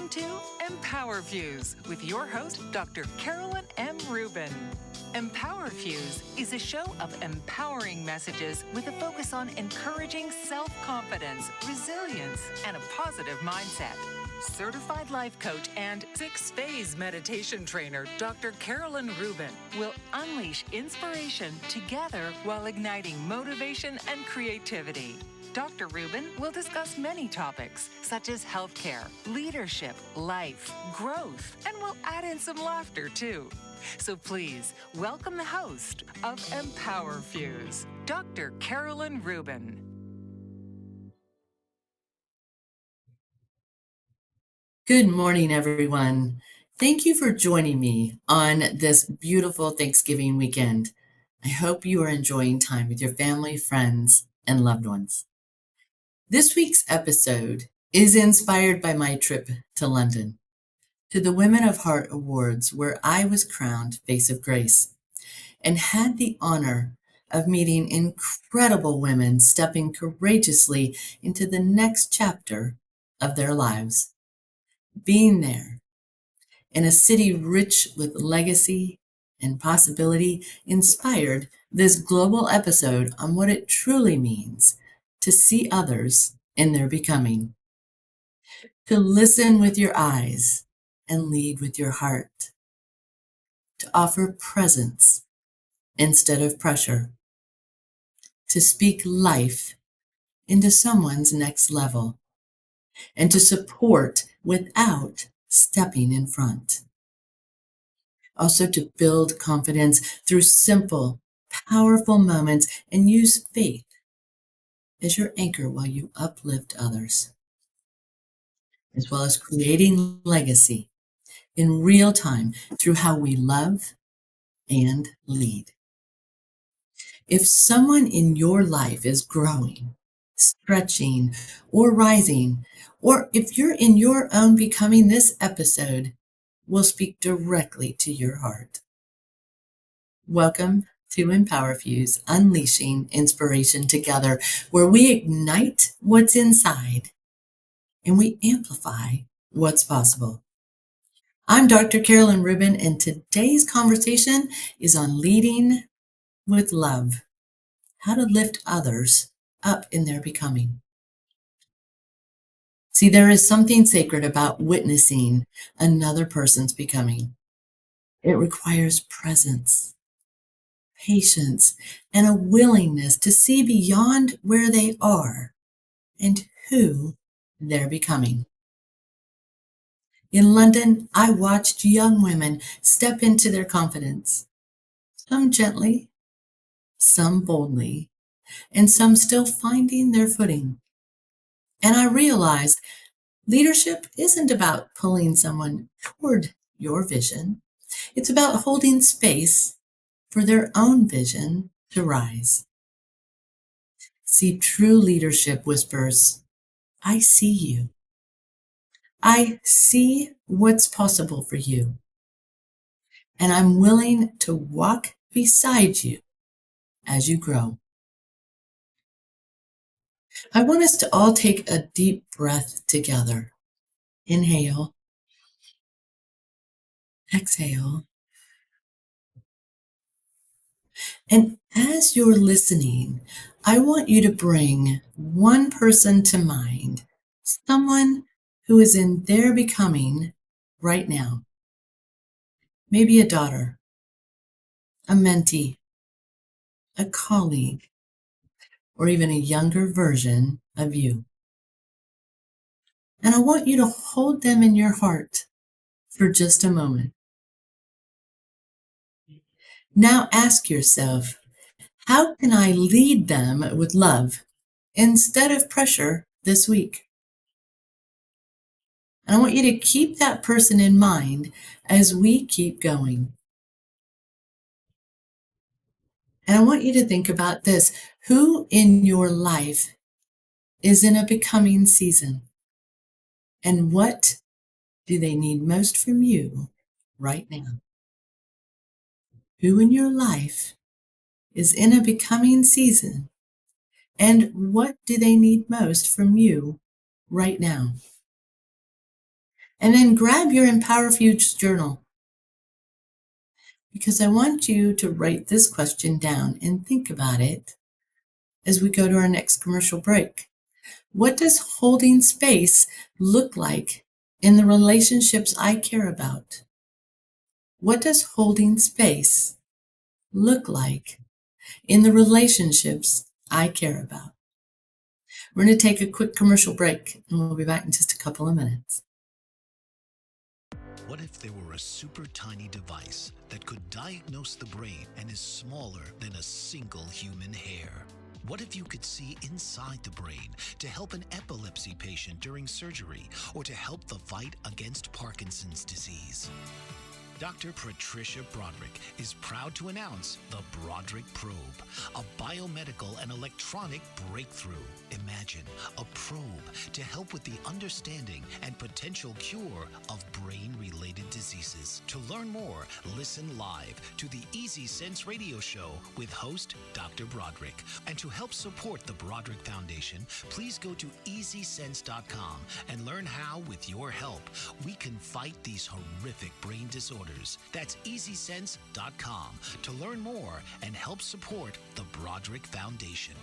Welcome to EmpowerFuse with your host, Dr. Carolyn M. Rubin. EmpowerFuse is a show of empowering messages with a focus on encouraging self-confidence, resilience, and a positive mindset. Certified life coach and 6-phase meditation trainer, Dr. Carolyn Rubin, will unleash inspiration together while igniting motivation and creativity. Dr. Rubin will discuss many topics such as healthcare, leadership, life, growth, and will add in some laughter too. So please welcome the host of EmpowerFuse, Dr. Carolyn Rubin. Good morning, everyone. Thank you for joining me on this beautiful Thanksgiving weekend. I hope you are enjoying time with your family, friends, and loved ones. This week's episode is inspired by my trip to London, to the Women of Heart Awards, where I was crowned Face of Grace and had the honor of meeting incredible women stepping courageously into the next chapter of their lives. Being there in a city rich with legacy and possibility inspired this global episode on what it truly means to see others in their becoming, to listen with your eyes and lead with your heart, to offer presence instead of pressure, to speak life into someone's next level, and to support without stepping in front. Also to build confidence through simple, powerful moments and use faith as your anchor while you uplift others, as well as creating legacy in real time through how we love and lead. If someone in your life is growing, stretching, or rising, or if you're in your own becoming, this episode will speak directly to your heart. Welcome to EmpowerFuse, unleashing inspiration together, where we ignite what's inside and we amplify what's possible. I'm Dr. Carolyn Rubin, and today's conversation is on leading with love, how to lift others up in their becoming. See, there is something sacred about witnessing another person's becoming. It requires presence, patience, and a willingness to see beyond where they are and who they're becoming. In London, I watched young women step into their confidence, some gently, some boldly, and some still finding their footing. And I realized leadership isn't about pulling someone toward your vision. It's about holding space for their own vision to rise. See, true leadership whispers, I see you. I see what's possible for you. And I'm willing to walk beside you as you grow. I want us to all take a deep breath together. Inhale. Exhale. And as you're listening, I want you to bring one person to mind, someone who is in their becoming right now. Maybe a daughter, a mentee, a colleague, or even a younger version of you. And I want you to hold them in your heart for just a moment. Now ask yourself, how can I lead them with love instead of pressure this week? And I want you to keep that person in mind as we keep going. And I want you to think about this. Who in your life is in a becoming season? And what do they need most from you right now? Who in your life is in a becoming season? And what do they need most from you right now? And then grab your EmpowerFuse journal, because I want you to write this question down and think about it as we go to our next commercial break. What does holding space look like in the relationships I care about? What does holding space look like in the relationships I care about? We're going to take a quick commercial break, and we'll be back in just a couple of minutes. What if there were a super tiny device that could diagnose the brain and is smaller than a single human hair? What if you could see inside the brain to help an epilepsy patient during surgery or to help the fight against Parkinson's disease? Dr. Patricia Broderick is proud to announce the Broderick Probe, a biomedical and electronic breakthrough. Imagine a probe to help with the understanding and potential cure of brain-related diseases. To learn more, listen live to the Easy Sense radio show with host Dr. Broderick. And to help support the Broderick Foundation, please go to EasySense.com and learn how, with your help, we can fight these horrific brain disorders. That's EasySense.com to learn more and help support the Broderick Foundation.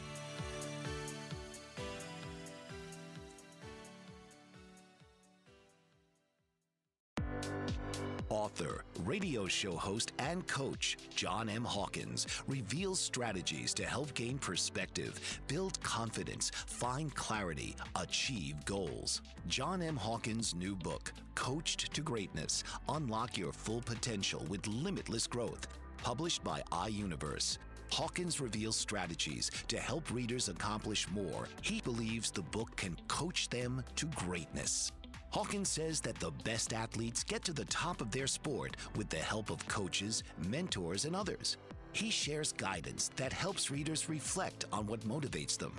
Author, radio show host, and coach John M. Hawkins reveals strategies to help gain perspective, build confidence, find clarity, achieve goals. John M. Hawkins' new book, Coached to Greatness: Unlock Your Full Potential with Limitless Growth, published by iUniverse. Hawkins reveals strategies to help readers accomplish more. He believes the book can coach them to greatness. Hawkins says that the best athletes get to the top of their sport with the help of coaches, mentors, and others. He shares guidance that helps readers reflect on what motivates them,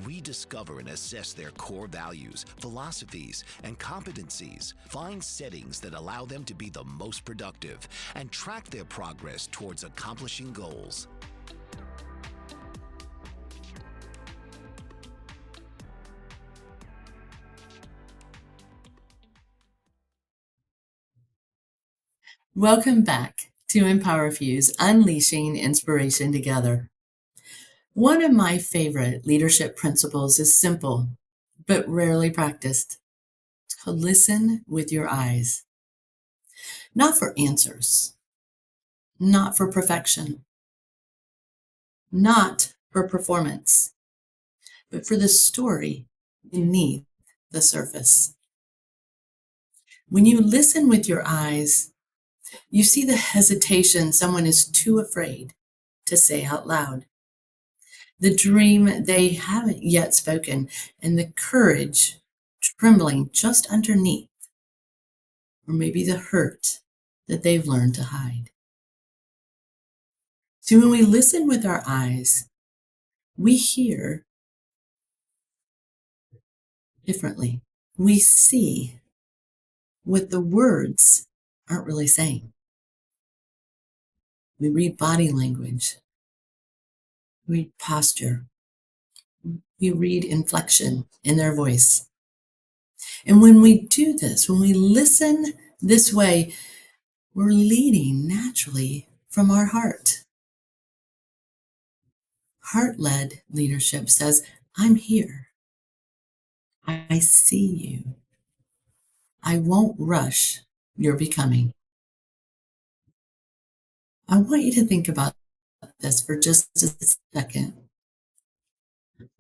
rediscover and assess their core values, philosophies, and competencies, find settings that allow them to be the most productive, and track their progress towards accomplishing goals. Welcome back to EmpowerFuse, Unleashing Inspiration Together. One of my favorite leadership principles is simple, but rarely practiced. It's called listen with your eyes. Not for answers, not for perfection, not for performance, but for the story beneath the surface. When you listen with your eyes, you see the hesitation someone is too afraid to say out loud, the dream they haven't yet spoken, and the courage trembling just underneath, or maybe the hurt that they've learned to hide. So when we listen with our eyes, we hear differently. We see what the words aren't really saying. We read body language. We read posture. We read inflection in their voice. And when we do this, when we listen this way, we're leading naturally from our heart. Heart-led leadership says, I'm here. I see you. I won't rush your becoming. I want you to think about this for just a second.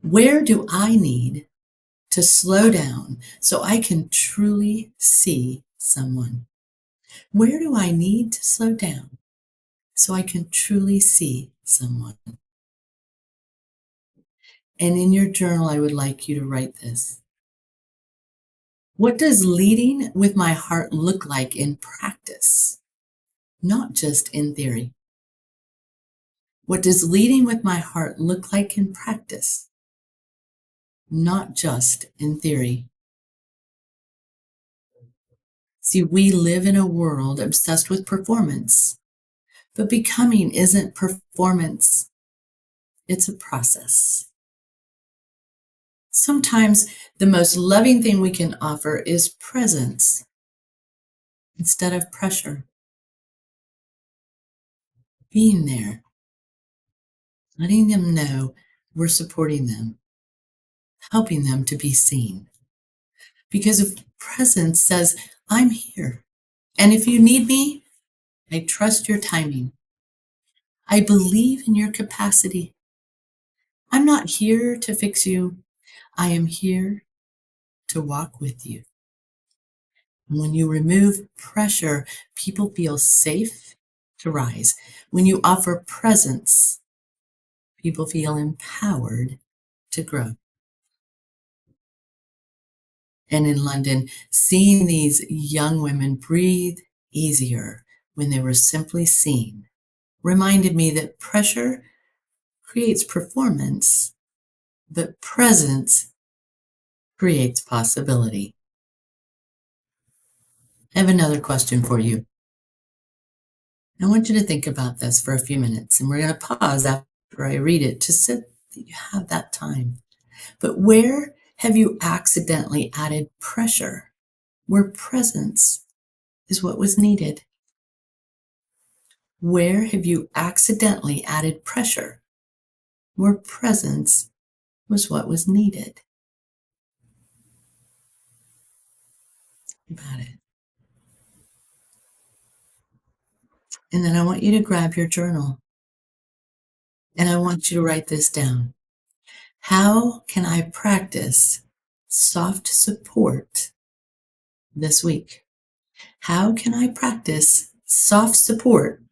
Where do I need to slow down so I can truly see someone? Where do I need to slow down so I can truly see someone? And in your journal, I would like you to write this. What does leading with my heart look like in practice, not just in theory? What does leading with my heart look like in practice, not just in theory? See, we live in a world obsessed with performance, but becoming isn't performance. It's a process. Sometimes the most loving thing we can offer is presence, instead of pressure. Being there, letting them know we're supporting them, helping them to be seen. Because if presence says, I'm here, and if you need me, I trust your timing. I believe in your capacity. I'm not here to fix you. I am here to walk with you. And when you remove pressure, people feel safe to rise. When you offer presence, people feel empowered to grow. And in London, seeing these young women breathe easier when they were simply seen reminded me that pressure creates performance, but presence creates possibility. I have another question for you. I want you to think about this for a few minutes, and we're going to pause after I read it to sit that you have that time. But where have you accidentally added pressure where presence is what was needed? Where have you accidentally added pressure where presence was what was needed? Think about it. And then I want you to grab your journal and I want you to write this down. How can I practice soft support this week? How can I practice soft support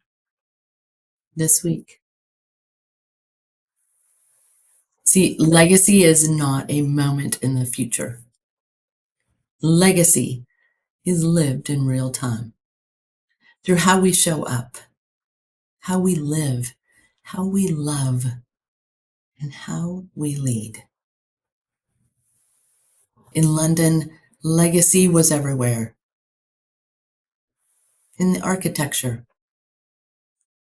this week? See, legacy is not a moment in the future. Legacy is lived in real time through how we show up, how we live, how we love, and how we lead. In London, legacy was everywhere. In the architecture,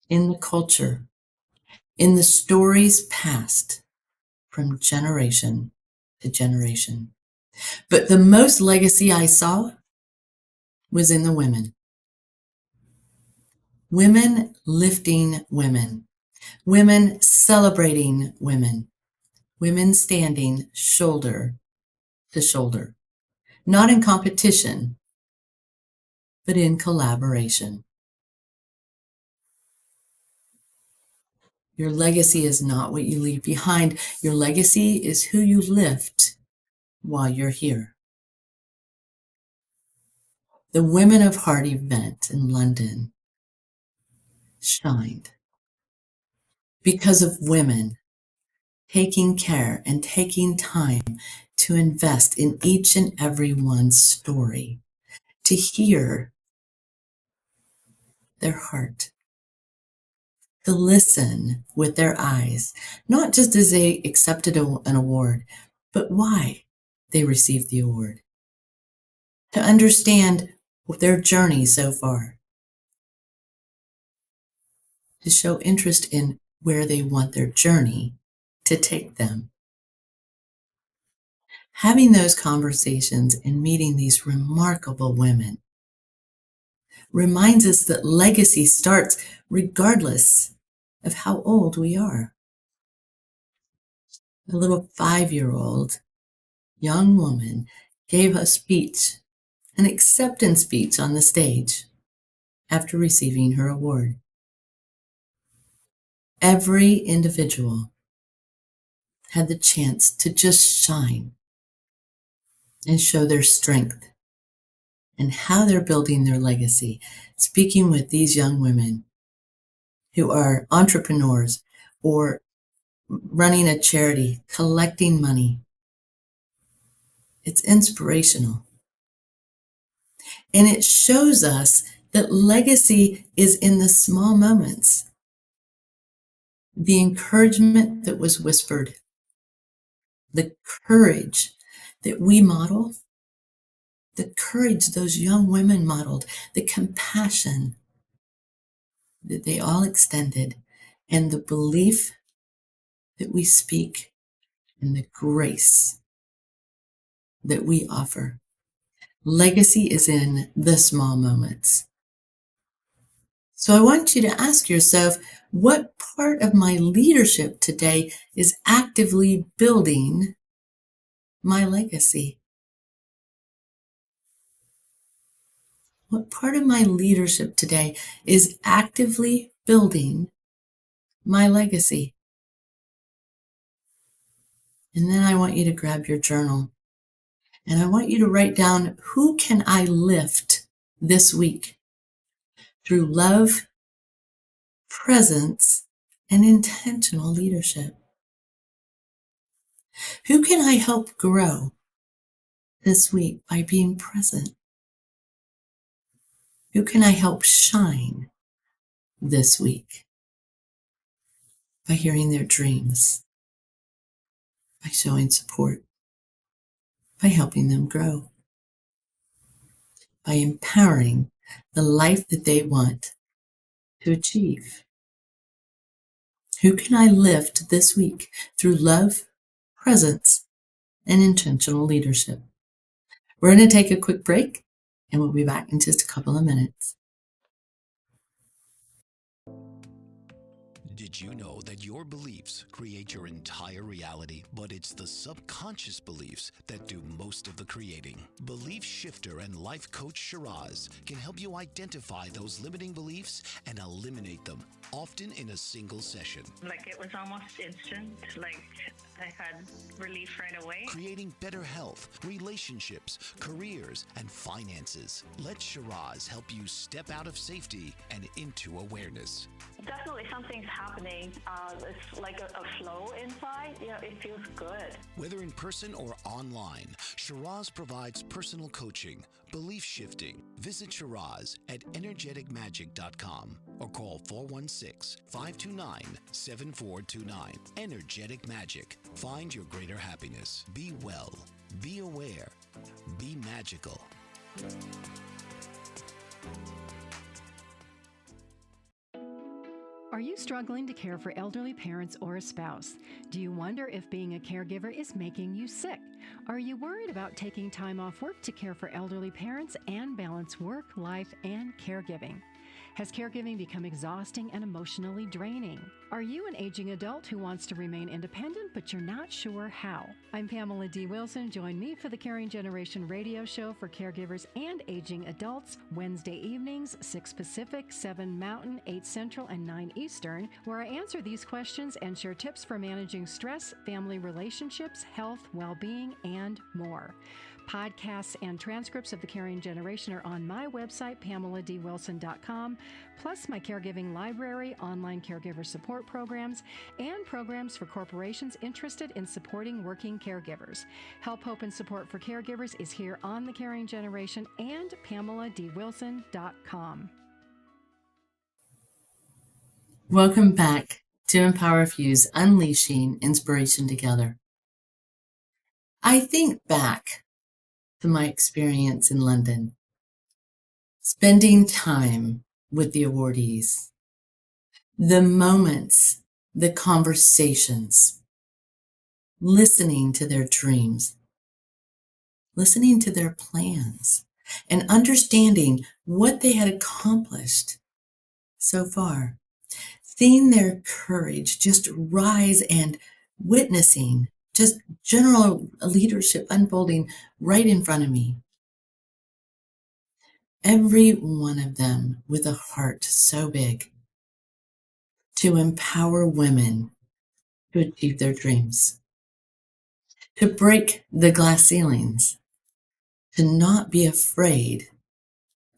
in the culture, in the stories passed from generation to generation. But the most legacy I saw was in the women. Women lifting women. Women celebrating women. Women standing shoulder to shoulder. Not in competition, but in collaboration. Your legacy is not what you leave behind. Your legacy is who you lift while you're here. The Women of Heart event in London shined because of women taking care and taking time to invest in each and every one's story, to hear their heart, to listen with their eyes, not just as they accepted an award, but why they received the award, to understand their journey so far, to show interest in where they want their journey to take them. Having those conversations and meeting these remarkable women reminds us that legacy starts regardless of how old we are. A little 5-year-old young woman gave a speech, an acceptance speech on the stage after receiving her award. Every individual had the chance to just shine and show their strength and how they're building their legacy. Speaking with these young women who are entrepreneurs or running a charity, collecting money. It's inspirational. And it shows us that legacy is in the small moments. The encouragement that was whispered, the courage that we model, the courage those young women modeled, the compassion that they all extended, and the belief that we speak, and the grace that we offer. Legacy is in the small moments. So I want you to ask yourself, what part of my leadership today is actively building my legacy? What part of my leadership today is actively building my legacy? And then I want you to grab your journal and I want you to write down, who can I lift this week through love, presence, and intentional leadership? Who can I help grow this week by being present? Who can I help shine this week by hearing their dreams, by showing support, by helping them grow, by empowering the life that they want to achieve? Who can I lift this week through love, presence, and intentional leadership? We're going to take a quick break and we'll be back in just a couple of minutes. Did you know that your beliefs create your entire reality, but it's the subconscious beliefs that do most of the creating? Belief shifter and life coach Shiraz can help you identify those limiting beliefs and eliminate them, often in a single session. Like, it was almost instant. Like, I had relief right away. Creating better health, relationships, careers, and finances. Let Shiraz help you step out of safety and into awareness. Definitely something's happening. It's like a flow inside. Yeah, it feels good. Whether in person or online, Shiraz provides personal coaching, belief shifting. Visit Shiraz at energeticmagic.com or call 416-529-7429. Energetic Magic. Find your greater happiness. Be well. Be aware. Be magical. Are you struggling to care for elderly parents or a spouse? Do you wonder if being a caregiver is making you sick? Are you worried about taking time off work to care for elderly parents and balance work, life, and caregiving? Has caregiving become exhausting and emotionally draining? Are you an aging adult who wants to remain independent, but you're not sure how? I'm Pamela D. Wilson. Join me for the Caring Generation radio show for caregivers and aging adults, Wednesday evenings, 6 Pacific, 7 Mountain, 8 Central, and 9 Eastern, where I answer these questions and share tips for managing stress, family relationships, health, well-being, and more. Podcasts and transcripts of the Caring Generation are on my website, PamelaDWilson.com, plus my caregiving library, online caregiver support programs, and programs for corporations interested in supporting working caregivers. Help, hope, and support for caregivers is here on the Caring Generation and PamelaDWilson.com. Welcome back to EmpowerFuse, Unleashing Inspiration Together. I think back to my experience in London, spending time with the awardees, the moments, the conversations, listening to their dreams, listening to their plans, and understanding what they had accomplished so far, seeing their courage just rise and witnessing just general leadership unfolding right in front of me. Every one of them with a heart so big to empower women to achieve their dreams, to break the glass ceilings, to not be afraid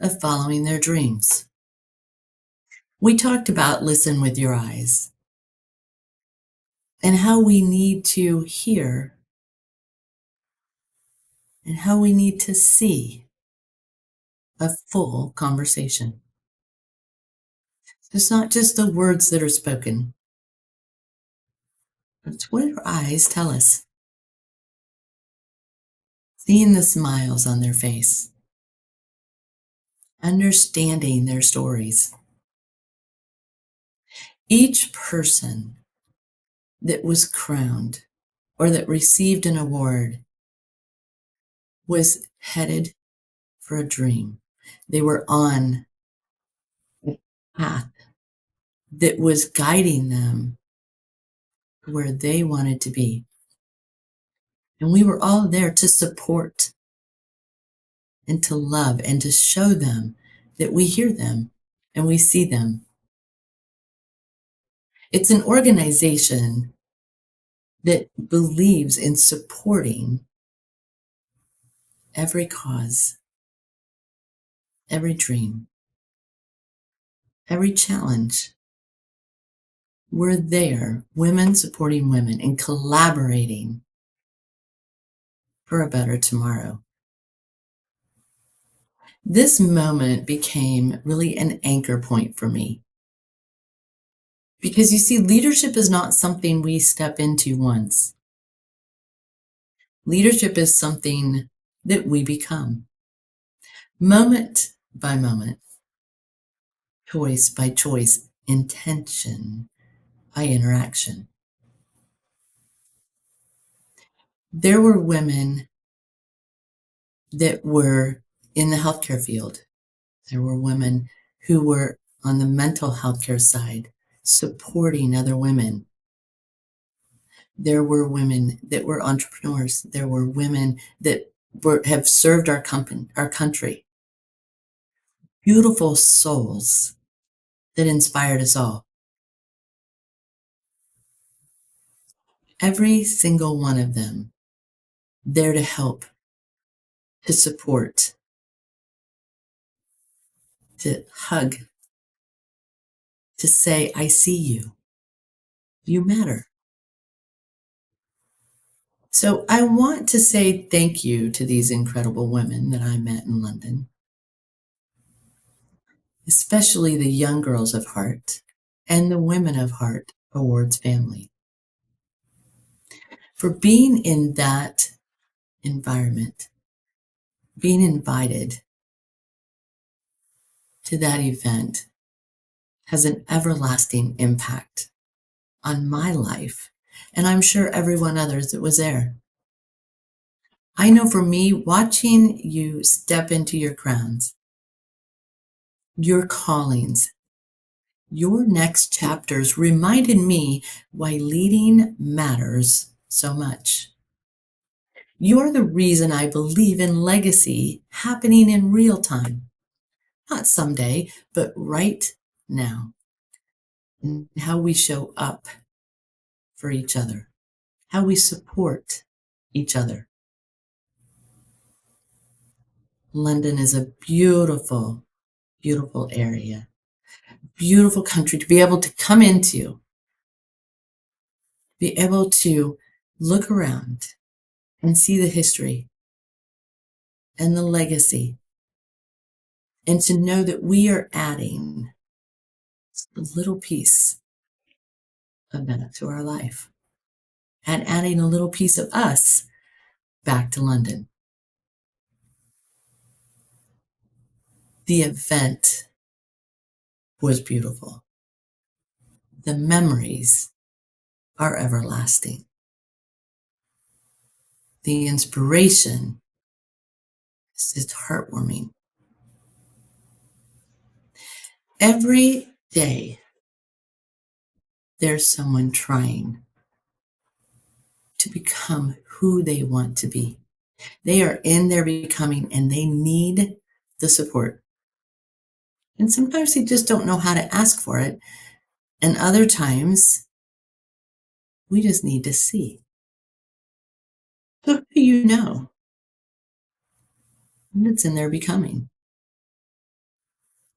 of following their dreams. We talked about listen with your eyes and how we need to hear and how we need to see a full conversation. It's not just the words that are spoken, but it's what our eyes tell us. Seeing the smiles on their face, understanding their stories. Each person that was crowned or that received an award was headed for a dream. They were on a path that was guiding them where they wanted to be. And we were all there to support and to love and to show them that we hear them and we see them. It's an organization that believes in supporting every cause, every dream, every challenge. We're there, women supporting women and collaborating for a better tomorrow. This moment became really an anchor point for me. Because you see, leadership is not something we step into once. Leadership is something that we become. Moment by moment, choice by choice, intention by interaction. There were women that were in the healthcare field. There were women who were on the mental health care side, supporting other women. There were women that were entrepreneurs. There were women that have served our country. Beautiful souls that inspired us all. Every single one of them there to help, to support, to hug, to say, I see you. You matter. So I want to say thank you to these incredible women that I met in London, especially the Young Girls of Heart and the Women of Heart Awards family, for being in that environment, being invited to that event has an everlasting impact on my life, and I'm sure everyone others that was there. I know for me, watching you step into your crowns, your callings, your next chapters reminded me why leading matters so much. You are the reason I believe in legacy happening in real time, not someday, but right now. And how we show up for each other, how we support each other. London is a beautiful, beautiful area, beautiful country to be able to come into, be able to look around and see the history and the legacy, and to know that we are adding a little piece of that to our life and adding a little piece of us back to London. The event was beautiful. The memories are everlasting. The inspiration is just heartwarming. Every day, there's someone trying to become who they want to be. They are in their becoming and they need the support. And sometimes they just don't know how to ask for it. And other times, we just need to see. So who do you know? And it's in their becoming.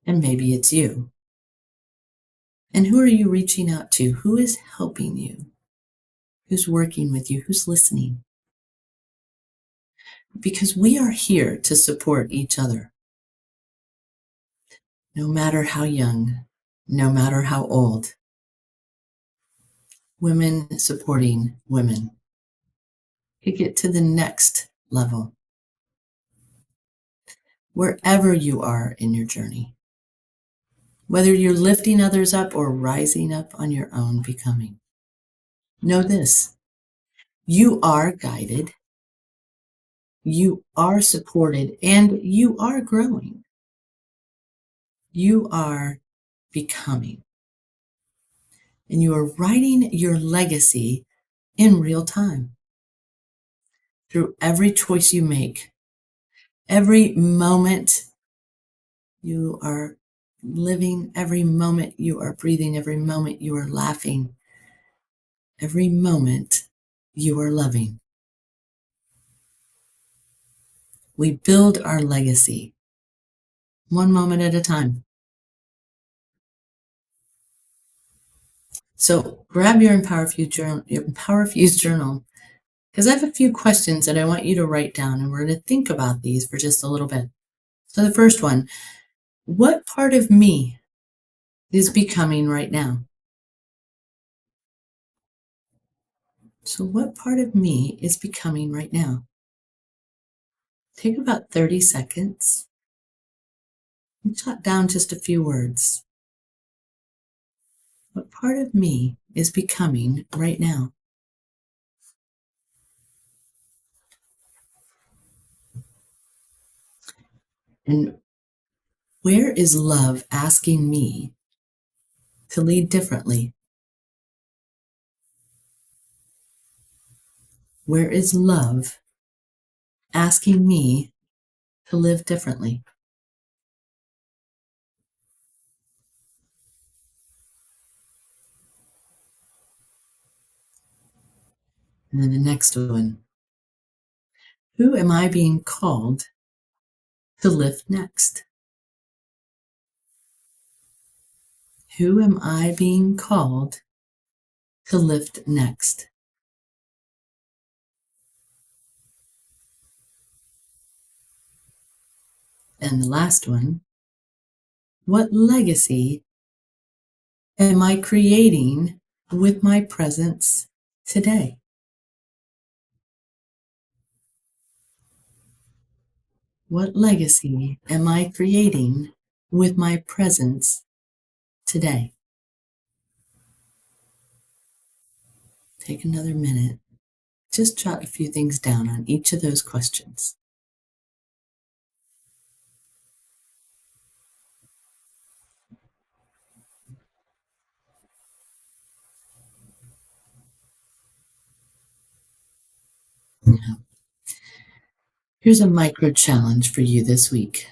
And maybe it's you. And who are you reaching out to? Who is helping you? Who's working with you? Who's listening? Because we are here to support each other. No matter how young, no matter how old. Women supporting women. To get to the next level. Wherever you are in your journey. Whether you're lifting others up or rising up on your own becoming. Know this. You are guided. you are supported and you are growing. You are becoming. And you are writing your legacy in real time. Through every choice you make, every moment you are living, every moment you are breathing, every moment you are laughing, every moment you are loving. We build our legacy one moment at a time. So grab your EmpowerFuse journal, because I have a few questions that I want you to write down, and we're going to think about these for just a little bit. So the first one, what part of me is becoming right now? So what part of me is becoming right now? Take about 30 seconds and jot down just a few words. What part of me is becoming right now? And where is love asking me to lead differently? Where is love asking me to live differently? And then the next one, who am I being called to lift next? Who am I being called to lift next? And the last one, what legacy am I creating with my presence today? What legacy am I creating with my presence today? Take another minute. Just jot a few things down on each of those questions. Now, here's a micro challenge for you this week.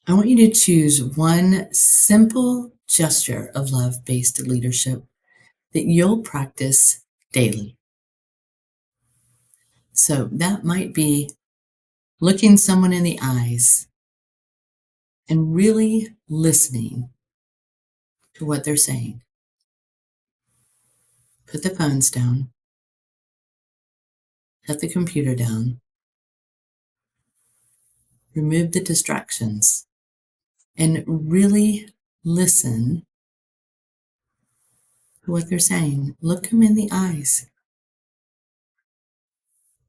I want you to choose one simple gesture of love-based leadership that you'll practice daily. So that might be looking someone in the eyes and really listening to what they're saying. Put the phones down, set the computer down, remove the distractions, and really listen to what they're saying. Look them in the eyes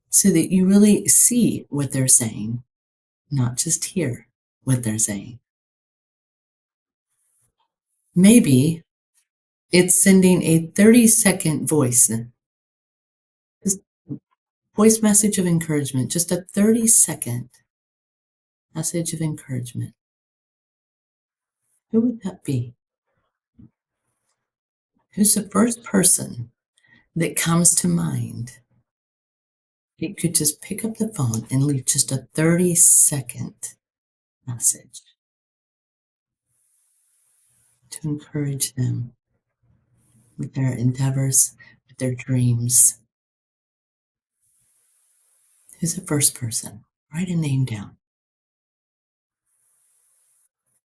so that you really see what they're saying, not just hear what they're saying. Maybe it's sending a 30-second voice message of encouragement, just a 30-second message of encouragement. Who would that be? Who's the first person that comes to mind? You could just pick up the phone and leave just a 30-second message to encourage them with their endeavors, with their dreams. Who's the first person? Write a name down.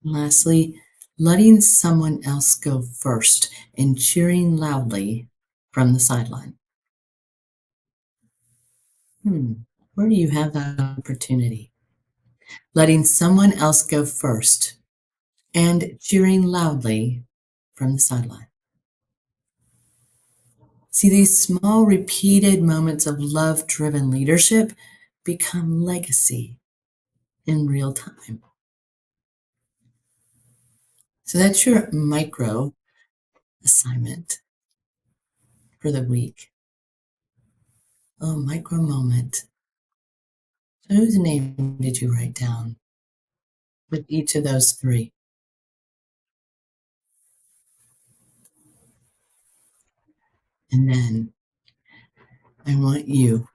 And lastly, letting someone else go first and cheering loudly from the sideline. Where do you have that opportunity? Letting someone else go first and cheering loudly from the sideline. See, these small repeated moments of love-driven leadership become legacy in real time. So that's your micro assignment for the week. A micro moment So whose name did you write down with each of those three? And then I want you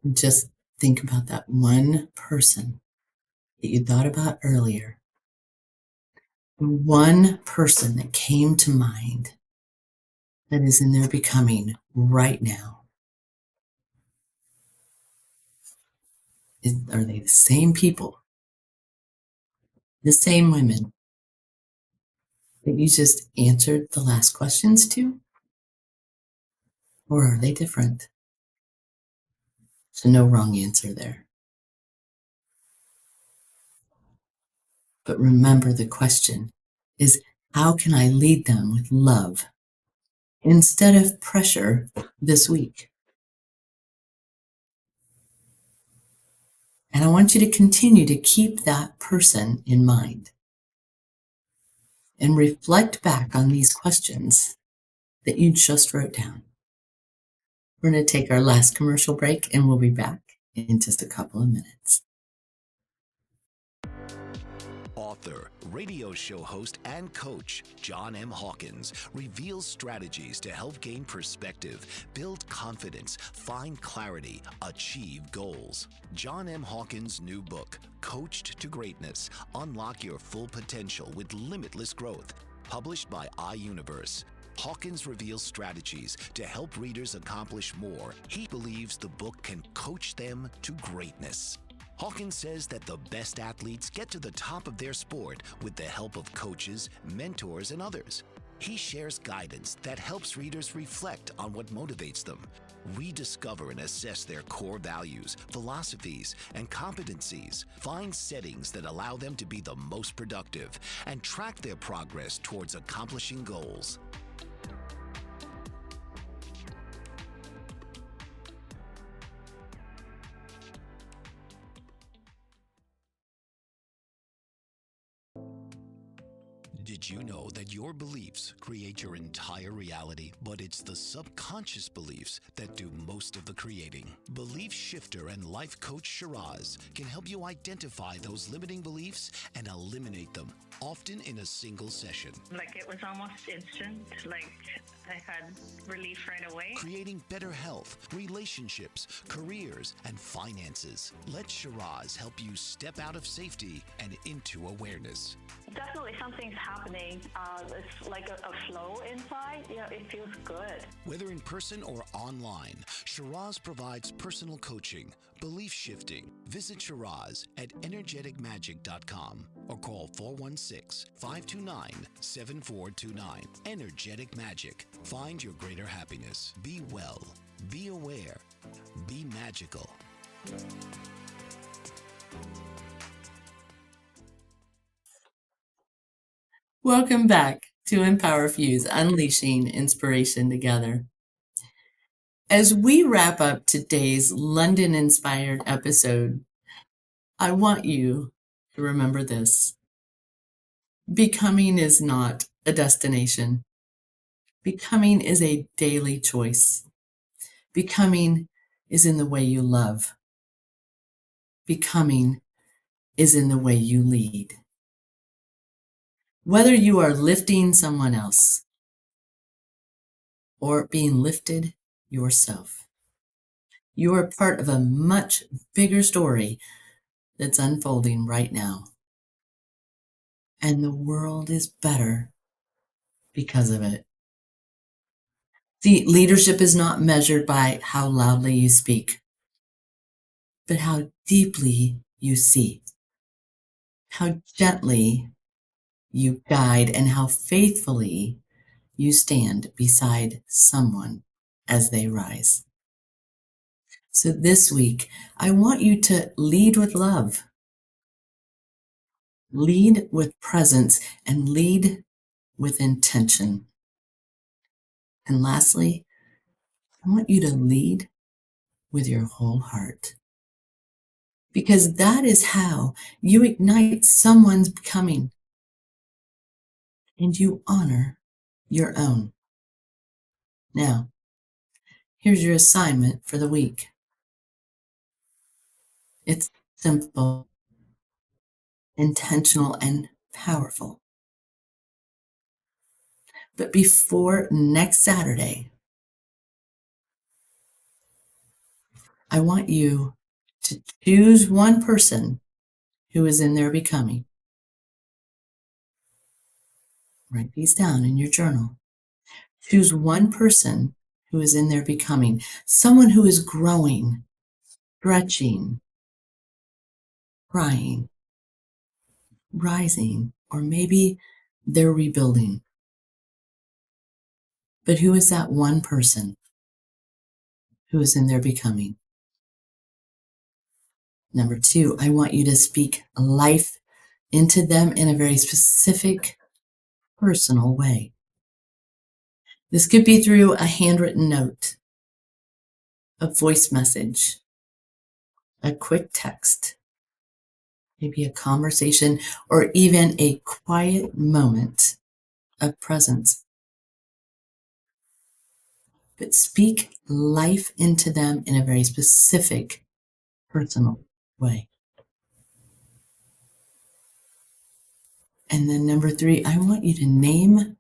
to just think about that one person that you thought about earlier. The one person that came to mind that is in their becoming right now. Are they the same people, the same women that you just answered the last questions to? Or are they different? So no wrong answer there. But remember, the question is, how can I lead them with love instead of pressure this week? And I want you to continue to keep that person in mind and reflect back on these questions that you just wrote down. We're going to take our last commercial break and we'll be back in just a couple of minutes. Author, radio show host, and coach John M. Hawkins reveals strategies to help gain perspective, build confidence, find clarity, achieve goals. John M. Hawkins' new book, Coached to Greatness: Unlock Your Full Potential with Limitless Growth, published by iUniverse. Hawkins reveals strategies to help readers accomplish more. He believes the book can coach them to greatness. Hawkins says that the best athletes get to the top of their sport with the help of coaches, mentors, and others. He shares guidance that helps readers reflect on what motivates them, rediscover and assess their core values, philosophies, and competencies, find settings that allow them to be the most productive, and track their progress towards accomplishing goals. Did you know that your beliefs create your entire reality, but it's the subconscious beliefs that do most of the creating? Belief shifter and life coach Shiraz can help you identify those limiting beliefs and eliminate them, often in a single session. Like, it was almost instant. Like, I had relief right away. Creating better health, relationships, careers, and finances. Let Shiraz help you step out of safety and into awareness. Definitely something's happening. It's like a flow inside. Yeah, it feels good. Whether in person or online, Shiraz provides personal coaching, belief shifting. Visit Shiraz at energeticmagic.com or call 416-529-7429. Energetic Magic. Find your greater happiness. Be well. Be aware. Be magical. Welcome back to EmpowerFuse, Unleashing Inspiration Together. As we wrap up today's London-inspired episode, I want you to remember this. Becoming is not a destination. Becoming is a daily choice. Becoming is in the way you love. Becoming is in the way you lead. Whether you are lifting someone else or being lifted yourself, you are part of a much bigger story that's unfolding right now. And the world is better because of it. See, leadership is not measured by how loudly you speak, but how deeply you see, how gently you guide, and how faithfully you stand beside someone as they rise. So this week, I want you to lead with love, lead with presence, and lead with intention. And lastly, I want you to lead with your whole heart, because that is how you ignite someone's becoming and you honor your own. Now, here's your assignment for the week. It's simple, intentional, and powerful. But before next Saturday, I want you to choose one person who is in their becoming. Write these down in your journal. Choose one person who is in their becoming, someone who is growing, stretching, crying, rising, or maybe they're rebuilding. But who is that one person who is in their becoming? Number 2, I want you to speak life into them in a very specific, personal way. This could be through a handwritten note, a voice message, a quick text, maybe a conversation, or even a quiet moment of presence. But speak life into them in a very specific, personal way. And then number 3, I want you to name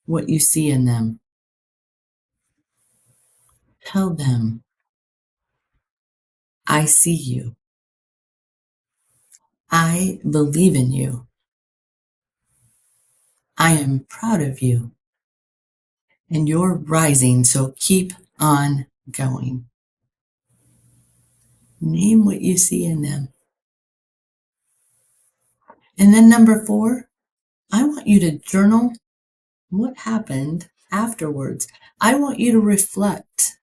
what you see in them. Tell them, I see you. I believe in you. I am proud of you. And you're rising, so keep on going. Name what you see in them. And then number 4, I want you to journal what happened afterwards. I want you to reflect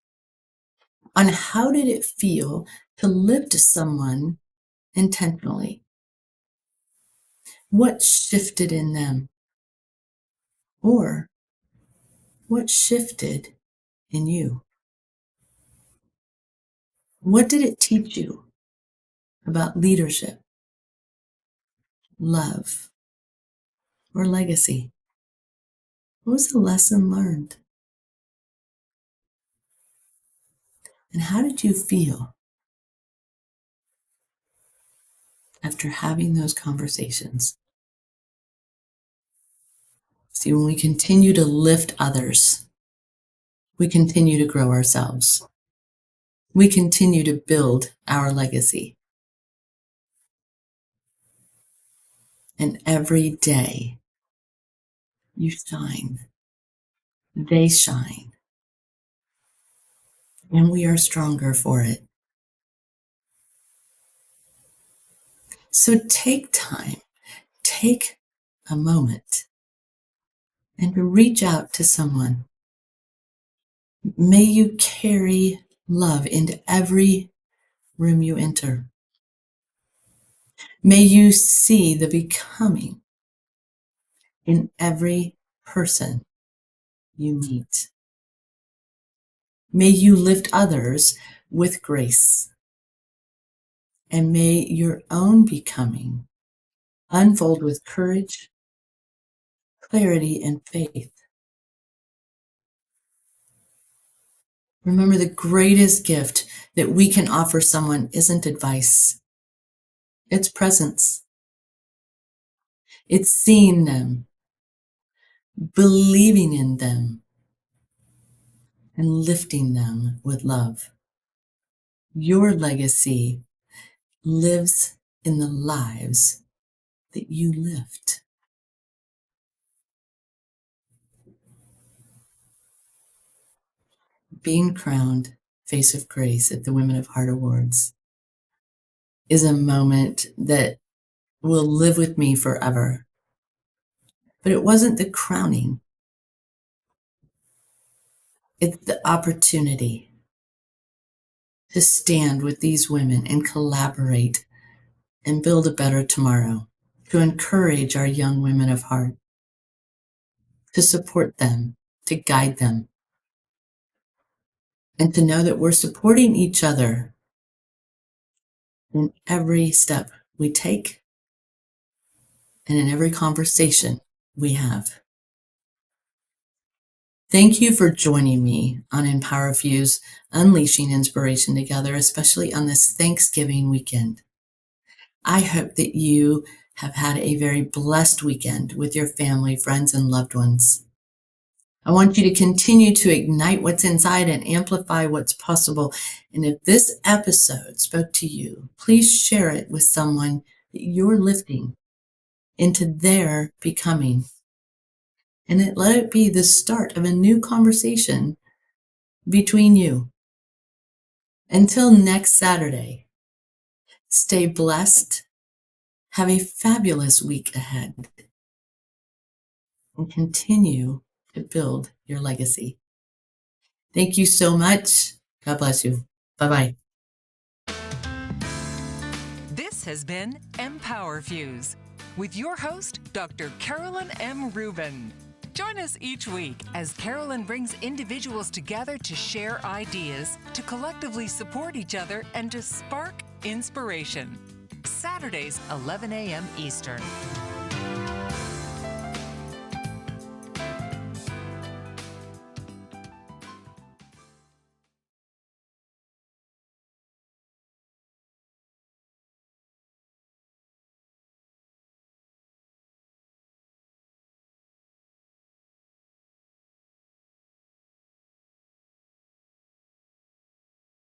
on how did it feel to lift someone intentionally. What shifted in them? Or what shifted in you? What did it teach you about leadership, love, or legacy? What was the lesson learned? And how did you feel after having those conversations? See, when we continue to lift others, we continue to grow ourselves. We continue to build our legacy. And every day you shine, they shine, and we are stronger for it. So take time, take a moment, and reach out to someone. May you carry love into every room you enter. May you see the becoming in every person you meet. May you lift others with grace. And may your own becoming unfold with courage, clarity, and faith. Remember, the greatest gift that we can offer someone isn't advice. It's presence. It's seeing them, believing in them, and lifting them with love. Your legacy lives in the lives that you lift. Being crowned Face of Grace at the Women of Heart Awards is a moment that will live with me forever. But it wasn't the crowning. It's the opportunity to stand with these women and collaborate and build a better tomorrow, to encourage our young women of heart, to support them, to guide them, and to know that we're supporting each other in every step we take and in every conversation we have. Thank you for joining me on EmpowerFuse, Unleashing Inspiration Together, especially on this Thanksgiving weekend. I hope that you have had a very blessed weekend with your family, friends, and loved ones. I want you to continue to ignite what's inside and amplify what's possible. And if this episode spoke to you, please share it with someone that you're lifting into their becoming. And let it be the start of a new conversation between you. Until next Saturday, stay blessed, have a fabulous week ahead, and continue to build your legacy. Thank you so much. God bless you. Bye-bye. This has been EmpowerFuse with your host, Dr. Carolyn M. Rubin. Join us each week as Carolyn brings individuals together to share ideas, to collectively support each other, and to spark inspiration. Saturdays, 11 a.m. Eastern.